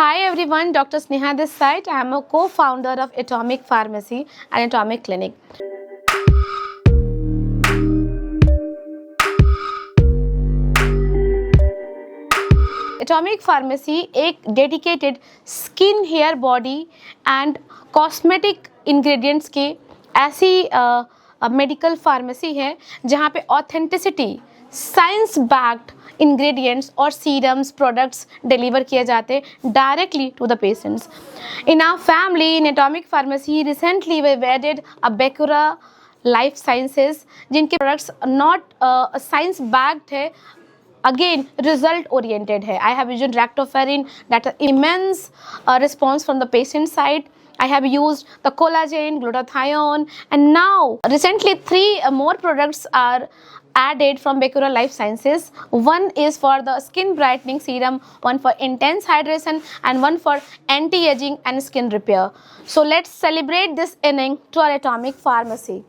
Hi everyone, Dr. Sneha this side. I am a co-founder of Atomic Pharmacy and Atomic Clinic. Atomic Pharmacy एक dedicated skin, hair, body and cosmetic ingredients के ऐसी medical pharmacy है जहाँ पे authenticity, science backed ingredients और serums products deliver किए जाते directly to the patients. In our family, in Atomic Pharmacy, recently we added a Becura Life Sciences जिनके products not science backed है, again result oriented है. I have used Ractoferrin, that immense response from the patient side. I have used the collagen, glutathione, and now recently 3 more products are added from Becura Life Sciences. One is for the skin brightening serum, one for intense hydration, and one for anti-aging and skin repair. So let's celebrate this inning to our Atomic Pharmacy.